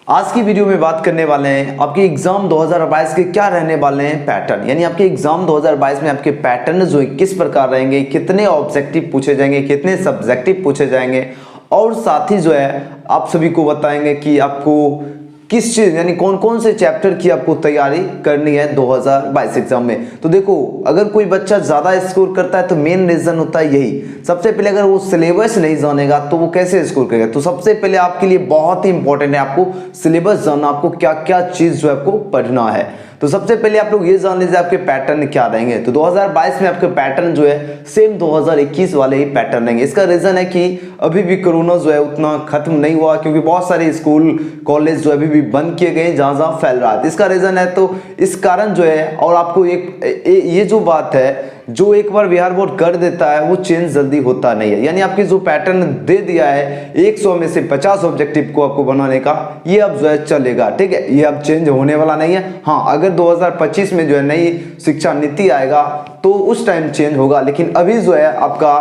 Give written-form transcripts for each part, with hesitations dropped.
आज की वीडियो में बात करने वाले हैं आपके एग्जाम 2022 के क्या रहने वाले हैं पैटर्न, यानी आपके एग्जाम 2022 में आपके पैटर्न जो है किस प्रकार रहेंगे, कितने ऑब्जेक्टिव पूछे जाएंगे, कितने सब्जेक्टिव पूछे जाएंगे, और साथ ही जो है आप सभी को बताएंगे कि आपको किस चीज यानी कौन कौन से चैप्टर की आपको तैयारी करनी है 2022 एग्जाम में। तो देखो, अगर कोई बच्चा ज्यादा स्कोर करता है तो मेन रीजन होता है यही। सबसे पहले अगर वो सिलेबस नहीं जानेगा तो वो कैसे स्कोर करेगा। तो सबसे पहले आपके लिए बहुत ही इंपॉर्टेंट है आपको सिलेबस जानना, आपको क्या क्या चीज जो है आपको पढ़ना है। तो सबसे पहले आप लोग ये जान लीजिए आपके पैटर्न क्या रहेंगे। तो 2022 में आपके पैटर्न जो है सेम 2021 वाले ही पैटर्न रहेंगे। इसका रीजन है कि अभी भी कोरोना जो है उतना खत्म नहीं हुआ, क्योंकि बहुत सारे स्कूल कॉलेज जो अभी भी बंद किए गए जहां जहां फैल रहा है। इसका रीजन है, तो इस कारण जो है, और आपको ये जो बात है, जो एक बार बिहार बोर्ड कर देता है वो चेंज जल्दी होता नहीं है। यानी आपकी जो पैटर्न दे दिया है 100 में से 50 ऑब्जेक्टिव को आपको बनाने का, ये अब जो है चलेगा, ठीक है। ये अब चेंज होने वाला नहीं है। हाँ, अगर 2025 में जो है नई शिक्षा नीति आएगा तो उस टाइम चेंज होगा, लेकिन अभी जो है आपका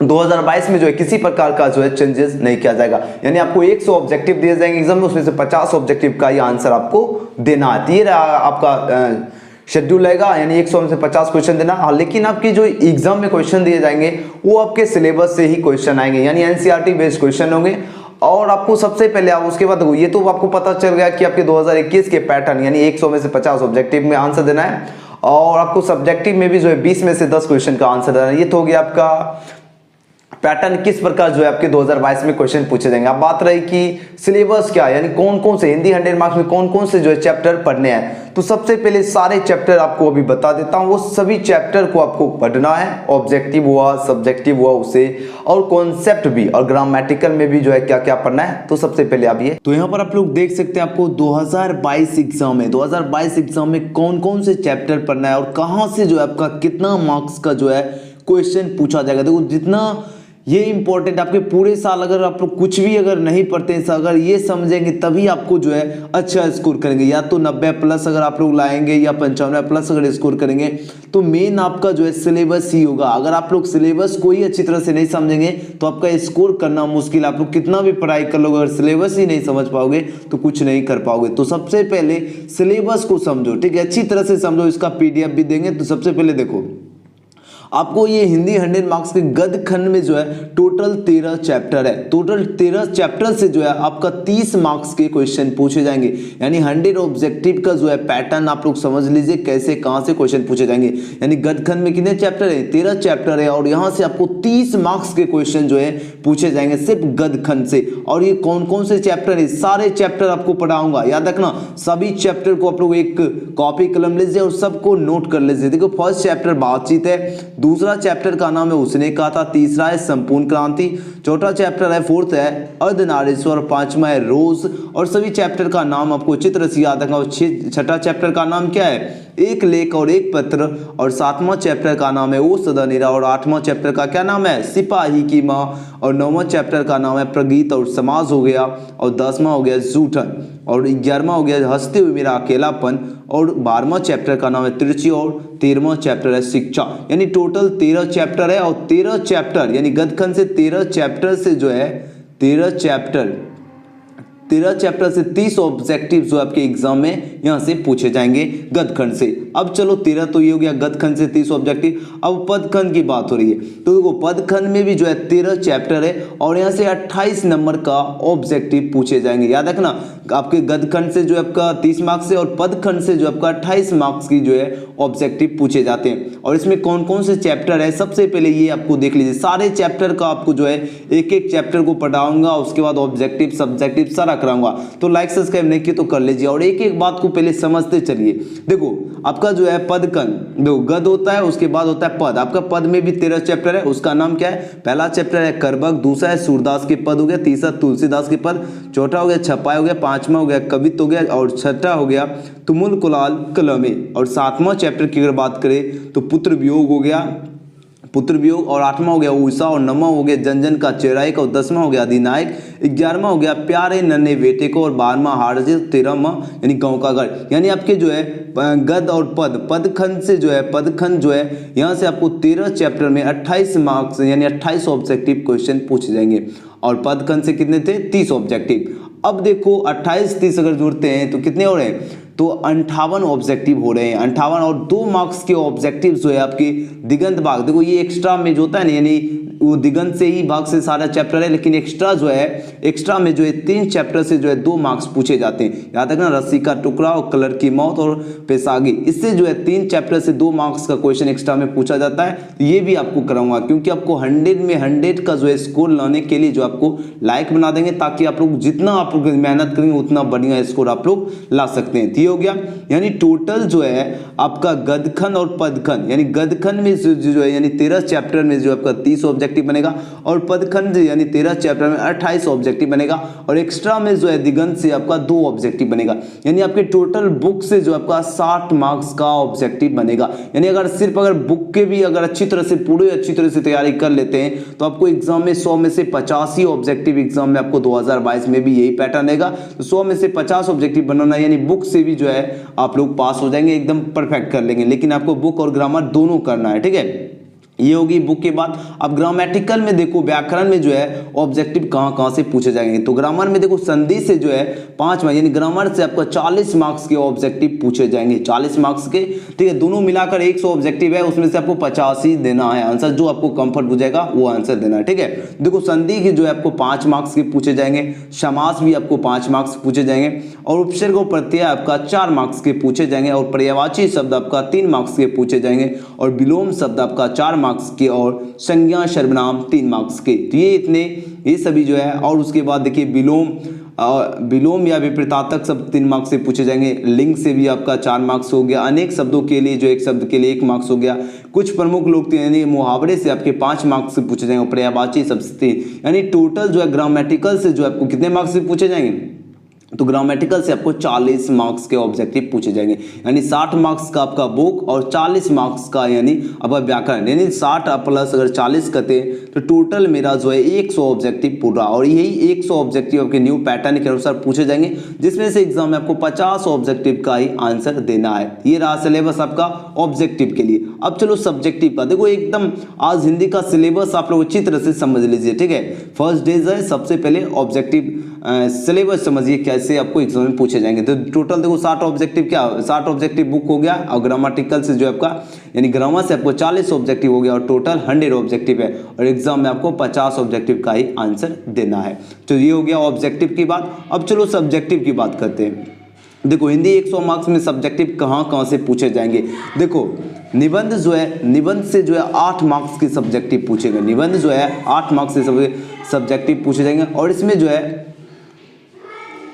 2022 में जो है किसी प्रकार का जो है चेंजेस नहीं किया जाएगा। यानी आपको 100 ऑब्जेक्टिव दिए जाएंगे एग्जाम में, उसमें से 50 ऑब्जेक्टिव का ही आंसर आपको देना है। ये रहा आपका शेड्यूल रहेगा, यानी 100 में से 50 क्वेश्चन देना। हाँ, लेकिन आपकी जो एग्जाम में क्वेश्चन दिए जाएंगे वो आपके सिलेबस से ही क्वेश्चन आएंगे, यानी एनसीईआरटी बेस्ड क्वेश्चन होंगे। और आपको सबसे पहले उसके बाद ये तो आपको पता चल गया कि आपके 2021 के पैटर्न, यानी 100 में से 50 ऑब्जेक्टिव में आंसर देना है, और आपको सब्जेक्टिव में भी जो है 20 में से 10 क्वेश्चन का आंसर देना है। ये तो हो गया आपका पैटर्न, किस प्रकार जो है आपके 2022 में क्वेश्चन पूछे जाएंगे। अब बात रही कि सिलेबस क्या है, यानी कौन कौन से हिंदी 100 मार्क्स में कौन कौन से जो है चैप्टर पढ़ने हैं। तो सबसे पहले सारे चैप्टर आपको अभी बता देता हूं, वो सभी चैप्टर को आपको पढ़ना है। ऑब्जेक्टिव हुआ, सब्जेक्टिव हुआ उसे, और कॉन्सेप्ट भी, और ग्रामेटिकल में भी जो है क्या क्या पढ़ना है। तो सबसे पहले आप ये, तो यहाँ पर आप लोग देख सकते हैं आपको 2022 एग्जाम में कौन कौन से चैप्टर पढ़ना है और कहाँ से जो है आपका कितना मार्क्स का जो है क्वेश्चन पूछा जाएगा। देखो, जितना ये इंपॉर्टेंट, आपके पूरे साल अगर आप लोग कुछ भी अगर नहीं पढ़ते हैं, अगर ये समझेंगे तभी आपको जो है अच्छा स्कोर करेंगे। या तो 90 प्लस अगर आप लोग लाएंगे या 95 प्लस अगर स्कोर करेंगे, तो मेन आपका जो है सिलेबस ही होगा। अगर आप लोग सिलेबस को ही अच्छी तरह से नहीं समझेंगे तो आपका स्कोर करना मुश्किल। आप लोग कितना भी पढ़ाई कर लोगे, अगर सिलेबस ही नहीं समझ पाओगे तो कुछ नहीं कर पाओगे। तो सबसे पहले सिलेबस को समझो, ठीक है, अच्छी तरह से समझो। इसका पीडीएफ भी देंगे। तो सबसे पहले देखो, आपको ये हिंदी 100 मार्क्स के गद्य खंड में जो है टोटल 13 चैप्टर है। टोटल 13 चैप्टर से जो है आपका 30 मार्क्स के क्वेश्चन पूछे जाएंगे। यानी 100 ऑब्जेक्टिव का जो है पैटर्न आप लोग समझ लीजिए कैसे कहां से क्वेश्चन पूछे जाएंगे। यानी गद्य खंड में कितने चैप्टर है? 13 चैप्टर है, और यहां से आपको 30 मार्क्स के क्वेश्चन जो है पूछे जाएंगे सिर्फ गद्य खंड से। और ये कौन कौन से चैप्टर है? सारे चैप्टर आपको पढ़ाऊंगा। याद रखना, सभी चैप्टर को आप लोग एक कॉपी कलम लीजिए और सबको नोट कर लीजिए। देखो, फर्स्ट चैप्टर बातचीत है, दूसरा चैप्टर का नाम है उसने कहा था, तीसरा है संपूर्ण क्रांति, चौथा चैप्टर है, फोर्थ है अर्धनारीश्वर, पांचवा है रोज, और सभी चैप्टर का नाम आपको चित्र से याद रखना। और छठा चैप्टर का नाम क्या है? एक लेख और एक पत्र, और सातवां चैप्टर का नाम है ओ सदा नीरा, और आठवां चैप्टर का क्या नाम है? सिपाही की माँ, और नौवां चैप्टर का नाम है प्रगीत और समाज हो गया, और 10वां हो गया जूठन, और 11वां हो गया हंसते हुए मेरा अकेलापन, और 12वां चैप्टर का नाम है तिरछी, और 13वां चैप्टर है शिक्षा। यानी टोटल 13 चैप्टर है, और 13 चैप्टर यानी गद्यखंड से 13 चैप्टर से जो है 13 चैप्टर से 30 ऑब्जेक्टिव जो आपके एग्जाम में यहां से पूछे जाएंगे गद्यखंड से। अब चलो 13 तो ये हो गया गद्यखंड से 30 ऑब्जेक्टिव। अब पदखंड की बात हो रही है, तो देखो पदखंड में भी जो है 13 चैप्टर है, और यहां से 28 नंबर का ऑब्जेक्टिव पूछे जाएंगे। याद रखना, आपके गद्यखंड से जो आपका 30 मार्क्स है, और पदखंड से जो आपका 28 मार्क्स की जो है ऑब्जेक्टिव पूछे जाते हैं। और इसमें कौन कौन से चैप्टर है, सबसे पहले ये आपको देख लीजिए। सारे चैप्टर का आपको जो है एक एक चैप्टर को पढ़ाऊंगा, उसके बाद ऑब्जेक्टिव सब्जेक्टिव सारा कराऊंगा। तो लाइक सब्सक्राइब नहीं किए तो कर लीजिए, और एक एक बात को पहले समझते चलिए। देखो, आपका जो है पदखंड, देखो गद होता है, उसके बाद होता है पद। आपका पद में भी 13 चैप्टर है। उसका नाम क्या है? पहला चैप्टर है करबक, दूसरा है सूरदास के पद हो गया, तीसरा तुलसीदास के पद, चौथा हो गया छपाई हो गया, पांचवा हो गया कवित्व हो गया, और छठा हो गया तुमुल कुलाल कलमे, और सातवां चैप्टर की अगर बात करें तो पुत्र वियोग हो गया, पुत्र वियोग, और 8वां हो गया उषा, और 9वां हो गया जन जन का चेराइक, और 10वां हो गया अधिनायक, 11वां हो गया प्यारे नन्हे बेटे को, और 12वां हारजित, 13वां यानी गांव का घर। यानी आपके जो है गद और पदखंड से जो है पदखंड जो है यहाँ से आपको 13 चैप्टर में 28 मार्क्स यानी 28 ऑब्जेक्टिव क्वेश्चन पूछे जाएंगे। और पदखंड से कितने थे? 30 ऑब्जेक्टिव। अब देखो 28 30 अगर जोड़ते हैं तो कितने हो रहे हैं, तो 58 ऑब्जेक्टिव हो रहे हैं, 58। और 2 मार्क्स के ऑब्जेक्टिव जो है आपके दिगंत भाग, देखो ये एक्स्ट्रा में जो होता है ना, यानी वो दिगंत से ही भाग से सारा चैप्टर है, लेकिन एक्स्ट्रा जो है, एक्स्ट्रा में जो है 3 चैप्टर से जो है 2 मार्क्स पूछे जाते हैं। याद रखना, रस्सी का टुकड़ा और कलर की मौत और पेशागी, इससे जो है 3 चैप्टर से 2 मार्क्स का क्वेश्चन एक्स्ट्रा में पूछा जाता है। तो ये भी आपको कराऊंगा, क्योंकि आपको 100 में 100 का जो है स्कोर लाने के लिए जो आपको लायक बना देंगे, ताकि आप लोग जितना आप लोग मेहनत करेंगे उतना बढ़िया स्कोर आप लोग ला सकते हैं। ये हो गया, यानी टोटल जो है आपका गदखंड और पदखंड, यानी गदखंड में जो है यानी 13 चैप्टर में जो आपका 30 ऑब्जेक्टिव बनेगा, और पदखंड यानी 13 चैप्टर में 28 ऑब्जेक्टिव बनेगा, और एक्स्ट्रा में जो है दिगंत से आपका 2 ऑब्जेक्टिव बनेगा। यानी आपके टोटल बुक से जो आपका 60 मार्क्स का ऑब्जेक्टिव बनेगा। यानी अगर सिर्फ अगर बुक के भी अगर अच्छी तरह से पूरी अच्छी तरह से तैयारी कर लेते हैं तो आपको एग्जाम में 100 में से 85 ऑब्जेक्टिव एग्जाम में आपको 2022 में भी यही पैटर्न रहेगा। तो 100 में से 50 ऑब्जेक्टिव बनाना, यानी बुक से भी जो है आप लोग पास हो जाएंगे, एकदम परफेक्ट कर लेंगे। लेकिन आपको बुक और ग्रामर दोनों करना है, ठीक है। ये होगी बुक के बाद। अब ग्रामेटिकल में देखो, व्याकरण में जो है ऑब्जेक्टिव कहां से पूछे जाएंगे, तो ग्रामर में देखो संधि से जो है 5 मार्क्स, यानी ग्रामर से आपको 40 मार्क्स के ऑब्जेक्टिव पूछे जाएंगे, 40 मार्क्स के, ठीक है। दोनों मिलाकर 100 ऑब्जेक्टिव है, उसमें से आपको 85 देना है आंसर, जो आपको कंफर्ट हो जाएगा वो आंसर देना है, ठीक है। देखो संधि की जो है आपको 5 मार्क्स के पूछे जाएंगे, समास भी आपको 5 मार्क्स पूछे जाएंगे, और उपसर्ग और प्रत्यय आपका 4 मार्क्स के पूछे जाएंगे, और पर्यायवाची शब्द आपका 3 मार्क्स के पूछे जाएंगे, और विलोम शब्द आपका 4 मार्क्स के, और संज्ञा सर्वनाम 3 मार्क्स के। तो ये इतने, ये सभी जो है। और उसके बाद देखिए विलोम या विपरीतार्थक शब्द 3 मार्क्स से पूछे जाएंगे, लिंग से भी आपका 4 मार्क्स हो गया, अनेक शब्दों के लिए जो एक शब्द के लिए 1 मार्क्स हो गया, कुछ प्रमुख लोग यानी मुहावरे से आपके 5 मार्क्स से पूछे जाएंगे, पर्यायवाची शब्द से, यानी टोटल जो है ग्रामेटिकल से जो आपको कितने मार्क्स से पूछे जाएंगे, तो ग्रामेटिकल से आपको 40 मार्क्स के ऑब्जेक्टिव पूछे जाएंगे। यानी 60 मार्क्स का आपका बुक और 40 मार्क्स का यानी आपका व्याकरण, यानी 60 प्लस अगर 40 करते तो टोटल मेरा जो है 100 ऑब्जेक्टिव पूरा। और यही 100 ऑब्जेक्टिव आपके न्यू पैटर्न के अनुसार पूछे जाएंगे, जिसमें से एग्जाम में आपको 50 ऑब्जेक्टिव का ही आंसर देना है। ये रहा सिलेबस आपका ऑब्जेक्टिव के लिए। अब चलो सब्जेक्टिव का, देखो एकदम आज हिंदी का सिलेबस आप लोग अच्छी तरह से समझ लीजिए, ठीक है। फर्स्ट डे है, सबसे पहले ऑब्जेक्टिव सिलेबस समझिए कैसे आपको एग्जाम में पूछे जाएंगे। तो टोटल देखो 60 ऑब्जेक्टिव, क्या 60 ऑब्जेक्टिव बुक हो गया, और ग्रामेटिकल से जो आपका यानी ग्रामर से आपको 40 ऑब्जेक्टिव हो गया, और टोटल 100 ऑब्जेक्टिव है, और एग्जाम में आपको 50 ऑब्जेक्टिव का ही आंसर देना है। तो ये हो गया ऑब्जेक्टिव की बात। अब चलो सब्जेक्टिव की बात करते हैं। देखो हिंदी 100 मार्क्स में सब्जेक्टिव कहाँ से पूछे जाएंगे। देखो निबंध जो है, निबंध से जो है 8 मार्क्स के सब्जेक्टिव पूछे गए, निबंध जो है 8 मार्क्स से सब्जेक्टिव पूछे जाएंगे। और इसमें जो है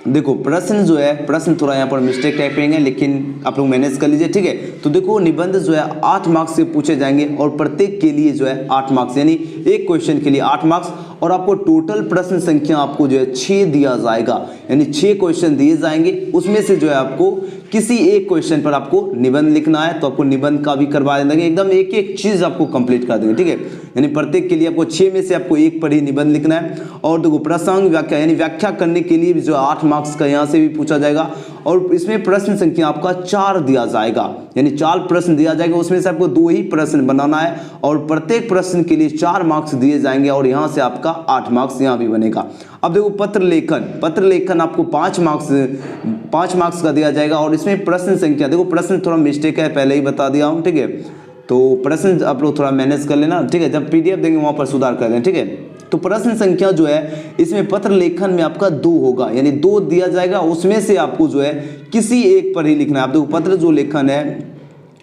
देखो प्रश्न जो है, प्रश्न थोड़ा यहाँ पर मिस्टेक टाइपिंग है, लेकिन आप लोग मैनेज कर लीजिए, ठीक है। तो देखो निबंध जो है 8 मार्क्स से पूछे जाएंगे, और प्रत्येक के लिए जो है 8 मार्क्स, यानी एक क्वेश्चन के लिए 8 मार्क्स। और आपको टोटल प्रश्न संख्या आपको जो है 6 दिया जाएगा, यानी 6 क्वेश्चन दिए जाएंगे, उसमें से जो है आपको किसी एक क्वेश्चन पर आपको निबंध लिखना है, तो आपको निबंध का भी करवा देंगे, एकदम एक एक चीज आपको कंप्लीट कर देंगे, ठीक है। यानी प्रत्येक के लिए आपको 6 में से आपको 1 पर ही निबंध लिखना है। और देखो प्रसंग व्याख्या, यानी व्याख्या करने के लिए भी जो 8 मार्क्स का यहाँ से भी पूछा जाएगा, और इसमें प्रश्न संख्या आपका 4 दिया जाएगा, यानी 4 प्रश्न दिया जाएगा, उसमें से आपको 2 ही प्रश्न बनाना है, और प्रत्येक प्रश्न के लिए 4 मार्क्स दिए जाएंगे, और यहाँ से आपका 8 मार्क्स यहाँ भी बनेगा। अब देखो पत्र लेखन, पत्र लेखन आपको 5 मार्क्स का दिया जाएगा, और इसमें प्रश्न संख्या, देखो प्रश्न थोड़ा मिस्टेक है, पहले ही बता दिया हूँ, ठीक है। तो प्रश्न आप लोग थोड़ा मैनेज कर लेना, ठीक है। जब PDF देंगे वहां पर सुधार कर दें, ठीक है। तो प्रश्न संख्या जो है इसमें पत्र लेखन में आपका 2 होगा, यानी 2 दिया जाएगा, उसमें से आपको जो है किसी एक पर ही लिखना है। आप देखो पत्र जो लेखन है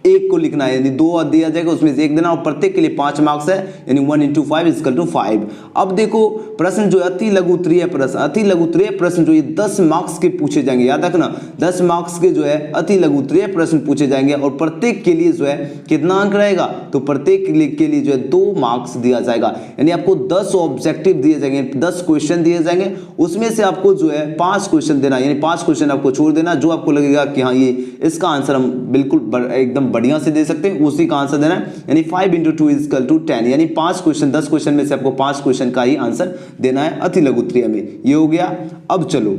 1 को लिखना है, यानी 2 दिया जाएगा, उसमें से 1 देना, और प्रत्येक के लिए 5 मार्क्स है, यानी 1 × 5 = 5। अब देखो प्रश्न जो अति लघु उत्तरीय प्रश्न, अति लघु उत्तरीय प्रश्न जो ये 10 मार्क्स के पूछे जाएंगे, याद रखना 10 मार्क्स के जो है अति लघु उत्तरीय प्रश्न पूछे जाएंगे, और प्रत्येक के लिए जो है कितना अंक रहेगा, तो प्रत्येक के लिए जो है 2 मार्क्स दिया जाएगा, यानी आपको 10 ऑब्जेक्टिव दिए जाएंगे, 10 क्वेश्चन दिए जाएंगे, उसमें से आपको जो है 5 क्वेश्चन देना, यानी 5 क्वेश्चन आपको छोड़ देना, जो आपको लगेगा कि हाँ ये इसका आंसर हम बिल्कुल एकदम बढ़िया से दे सकते हैं, उसी का आंसर देना है। यानी 5 × 2 = 10, यानी 5 क्वेश्चन, 10 क्वेश्चन में से आपको 5 क्वेश्चन का ही आंसर देना है अति लघु उत्तरीय में। ये हो गया। अब चलो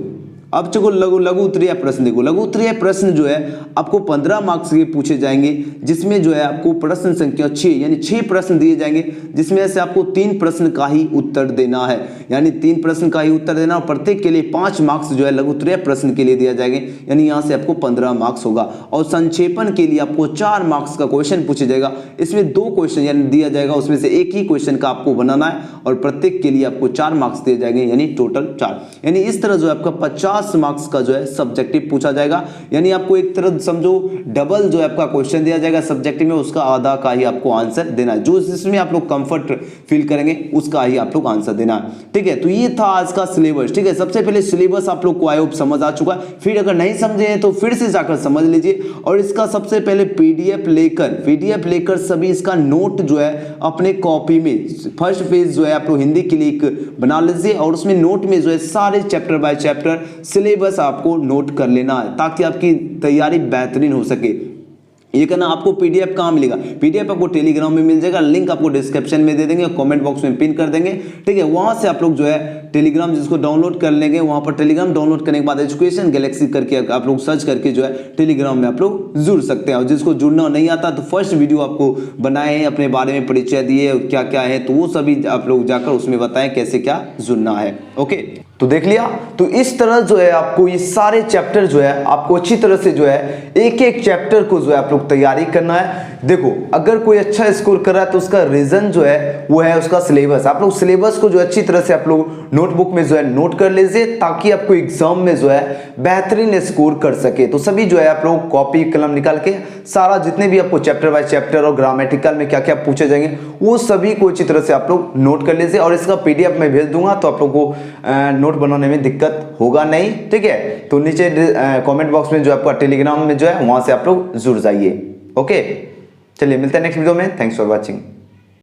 अब चलो लघु उत्तरीय प्रश्न देखो। लघु उत्तरीय प्रश्न जो है आपको 15 मार्क्स के पूछे जाएंगे, जिसमें जो है आपको प्रश्न संख्या 6 यानी 6 प्रश्न दिए जाएंगे, जिसमें से आपको 3 प्रश्न का ही उत्तर देना है, यानी 3 प्रश्न का ही उत्तर देना, और प्रत्येक के लिए 5 मार्क्स जो है लघु उत्तरीय प्रश्न के लिए दिया जाएंगे, यानी यहाँ से आपको 15 मार्क्स होगा। और संक्षेपण के लिए आपको 4 मार्क्स का क्वेश्चन पूछा जाएगा, इसमें 2 क्वेश्चन यानी दिया जाएगा, उसमें से एक ही क्वेश्चन का आपको बनाना है, और प्रत्येक के लिए आपको 4 मार्क्स दिए जाएंगे, यानी टोटल 4। यानी इस तरह जो है आपका 50 मार्क्स का जो है सब्जेक्टिव पूछा जाएगा, यानी आपको एक तरह समझो डबल जो है आपका क्वेश्चन दिया जाएगा सब्जेक्टिव में, उसका आधा का ही आपको आंसर देना है, जो जिसमें आप लोग कंफर्ट फील करेंगे उसका ही आप लोग आंसर देना है। ठीक है, तो ये था आज का सिलेबस। ठीक है, सबसे पहले सिलेबस आप लोग को आई होप समझ आ चुका है, फिर अगर नहीं समझे हैं तो फिर से जाकर समझ लीजिए, और इसका सबसे पहले पीडीएफ लेकर सभी इसका नोट जो है अपने कॉपी में फर्स्ट पेज जो है आप लोग हिंदी के लिए एक बना लीजिए, और उसमें नोट में जो है सारे चैप्टर बाय चैप्टर सिलेबस आपको नोट कर लेना है, ताकि आपकी तैयारी बेहतरीन हो सके। ये कहना आपको पीडीएफ कहाँ मिलेगा, पीडीएफ आपको टेलीग्राम में मिल जाएगा, लिंक आपको डिस्क्रिप्शन में दे देंगे, कमेंट बॉक्स में पिन कर देंगे। ठीक है, वहां से आप लोग जो है टेलीग्राम जिसको डाउनलोड कर लेंगे, वहां पर टेलीग्राम डाउनलोड करने के बाद एजुकेशन गैलेक्सी करके आप लोग सर्च करके जो है टेलीग्राम में आप लोग जुड़ सकते हैं। और जिसको जुड़ना नहीं आता तो फर्स्ट वीडियो आपको बनाए हैं, अपने बारे में परिचय दिए क्या क्या है, तो वो सभी आप लोग जाकर उसमें बताएं कैसे क्या जुड़ना है। ओके, तो देख लिया। तो इस तरह जो है आपको ये सारे चैप्टर जो है आपको अच्छी तरह से जो है एक एक चैप्टर को जो है आप लोग तैयारी करना है। देखो, अगर कोई अच्छा स्कोर कर रहा है तो उसका रीजन जो है वो है उसका सिलेबस। आप लोग सिलेबस को जो अच्छी तरह से आप लोग नोटबुक में जो है नोट कर लीजिए, ताकि आपको एग्जाम में जो है बेहतरीन स्कोर कर सके। तो सभी जो है आप लोग कॉपी कलम निकाल के सारा जितने भी आपको चैप्टर बाय चैप्टर और ग्रामेटिकल में क्या क्या पूछे जाएंगे वो सभी को अच्छी तरह से आप लोग नोट कर लीजिए, और इसका पीडीएफ में भेज दूंगा, तो आप लोग को नोट बनाने में दिक्कत होगा नहीं। ठीक है, तो नीचे कमेंट बॉक्स में जो आपका टेलीग्राम में जो है वहां से आप लोग जुड़ जाइए। ओके, चलिए मिलते हैं नेक्स्ट वीडियो में। Thanks for watching.